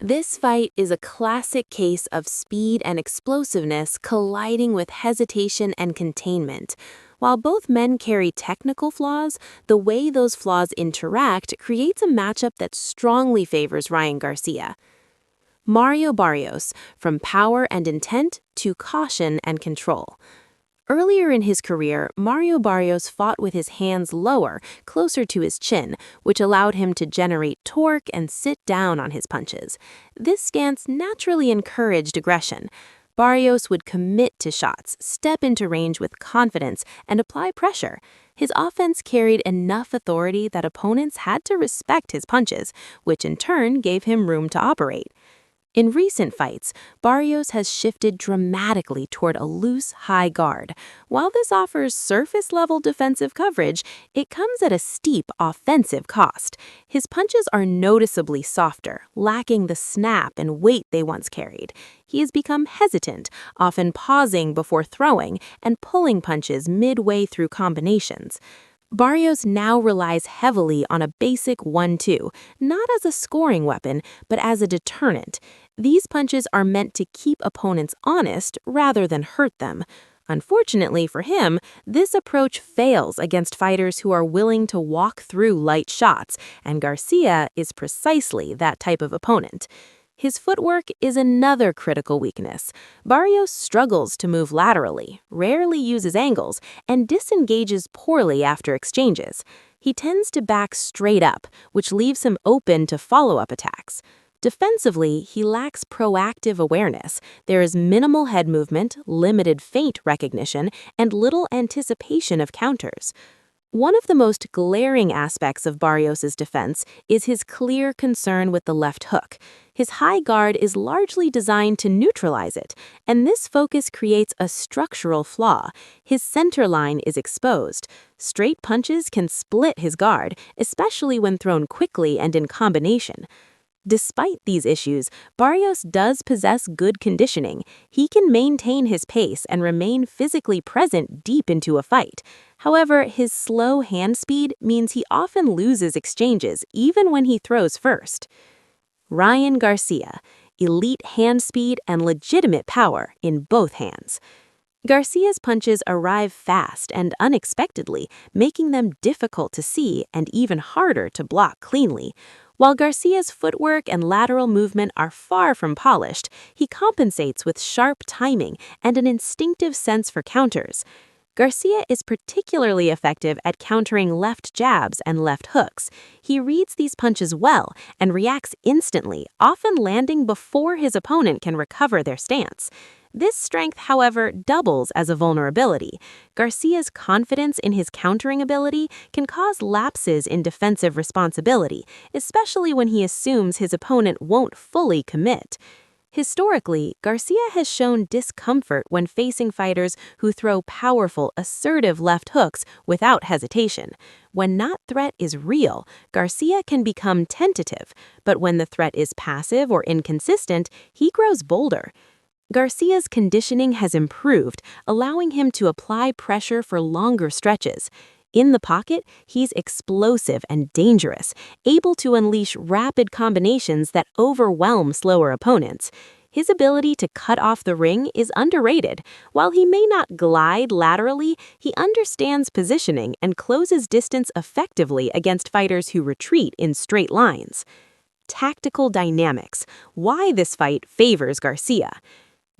This fight is a classic case of speed and explosiveness colliding with hesitation and containment. While both men carry technical flaws, the way those flaws interact creates a matchup that strongly favors Ryan Garcia. Mario Barrios, from power and intent to caution and control. Earlier in his career, Mario Barrios fought with his hands lower, closer to his chin, which allowed him to generate torque and sit down on his punches. This stance naturally encouraged aggression. Barrios would commit to shots, step into range with confidence, and apply pressure. His offense carried enough authority that opponents had to respect his punches, which in turn gave him room to operate. In recent fights, Barrios has shifted dramatically toward a loose, high guard. While this offers surface-level defensive coverage, it comes at a steep offensive cost. His punches are noticeably softer, lacking the snap and weight they once carried. He has become hesitant, often pausing before throwing and pulling punches midway through combinations. Barrios now relies heavily on a basic 1-2, not as a scoring weapon, but as a deterrent. These punches are meant to keep opponents honest rather than hurt them. Unfortunately for him, this approach fails against fighters who are willing to walk through light shots, and Garcia is precisely that type of opponent. His footwork is another critical weakness. Barrios struggles to move laterally, rarely uses angles, and disengages poorly after exchanges. He tends to back straight up, which leaves him open to follow-up attacks. Defensively, he lacks proactive awareness. There is minimal head movement, limited feint recognition, and little anticipation of counters. One of the most glaring aspects of Barrios' defense is his clear concern with the left hook. His high guard is largely designed to neutralize it, and this focus creates a structural flaw. His center line is exposed. Straight punches can split his guard, especially when thrown quickly and in combination. Despite these issues, Barrios does possess good conditioning. He can maintain his pace and remain physically present deep into a fight. However, his slow hand speed means he often loses exchanges even when he throws first. Ryan Garcia, elite hand speed and legitimate power in both hands. Garcia's punches arrive fast and unexpectedly, making them difficult to see and even harder to block cleanly. While Garcia's footwork and lateral movement are far from polished, he compensates with sharp timing and an instinctive sense for counters. Garcia is particularly effective at countering left jabs and left hooks. He reads these punches well and reacts instantly, often landing before his opponent can recover their stance. This strength, however, doubles as a vulnerability. Garcia's confidence in his countering ability can cause lapses in defensive responsibility, especially when he assumes his opponent won't fully commit. Historically, Garcia has shown discomfort when facing fighters who throw powerful, assertive left hooks without hesitation. When that threat is real, Garcia can become tentative, but when the threat is passive or inconsistent, he grows bolder. Garcia's conditioning has improved, allowing him to apply pressure for longer stretches. In the pocket, he's explosive and dangerous, able to unleash rapid combinations that overwhelm slower opponents. His ability to cut off the ring is underrated. While he may not glide laterally, he understands positioning and closes distance effectively against fighters who retreat in straight lines. Tactical dynamics. Why this fight favors Garcia.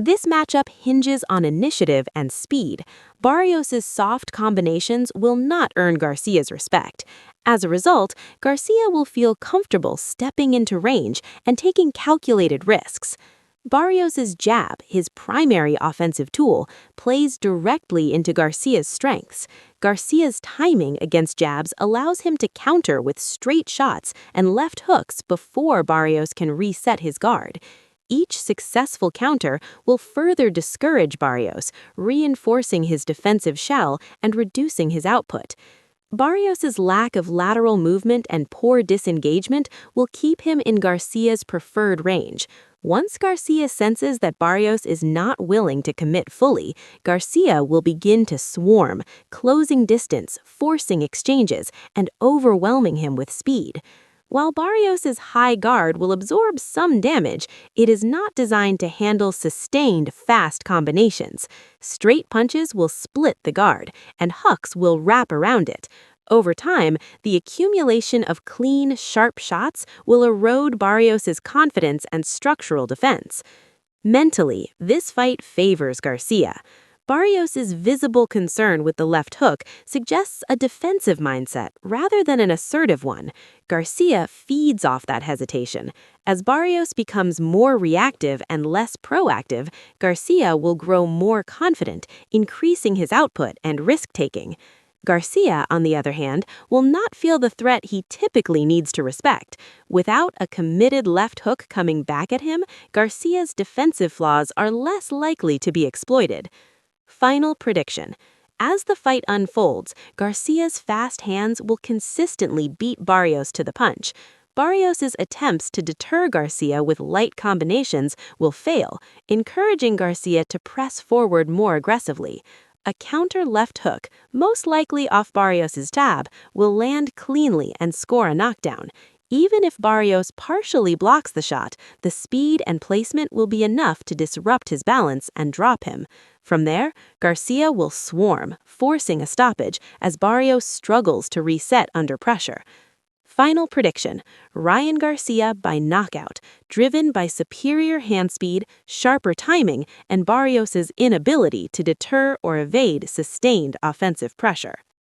This matchup hinges on initiative and speed. Barrios' soft combinations will not earn Garcia's respect. As a result, Garcia will feel comfortable stepping into range and taking calculated risks. Barrios' jab, his primary offensive tool, plays directly into Garcia's strengths. Garcia's timing against jabs allows him to counter with straight shots and left hooks before Barrios can reset his guard. Each successful counter will further discourage Barrios, reinforcing his defensive shell and reducing his output. Barrios' lack of lateral movement and poor disengagement will keep him in Garcia's preferred range. Once Garcia senses that Barrios is not willing to commit fully, Garcia will begin to swarm, closing distance, forcing exchanges, and overwhelming him with speed. While Barrios' high guard will absorb some damage, it is not designed to handle sustained, fast combinations. Straight punches will split the guard, and hooks will wrap around it. Over time, the accumulation of clean, sharp shots will erode Barrios' confidence and structural defense. Mentally, this fight favors Garcia. Barrios' visible concern with the left hook suggests a defensive mindset rather than an assertive one. Garcia feeds off that hesitation. As Barrios becomes more reactive and less proactive, Garcia will grow more confident, increasing his output and risk-taking. Garcia, on the other hand, will not feel the threat he typically needs to respect. Without a committed left hook coming back at him, Garcia's defensive flaws are less likely to be exploited. Final prediction. As the fight unfolds, Garcia's fast hands will consistently beat Barrios to the punch. Barrios' attempts to deter Garcia with light combinations will fail, encouraging Garcia to press forward more aggressively. A counter left hook, most likely off Barrios' tab, will land cleanly and score a knockdown. Even if Barrios partially blocks the shot, the speed and placement will be enough to disrupt his balance and drop him. From there, Garcia will swarm, forcing a stoppage as Barrios struggles to reset under pressure. Final prediction: Ryan Garcia by knockout, driven by superior hand speed, sharper timing, and Barrios' inability to deter or evade sustained offensive pressure.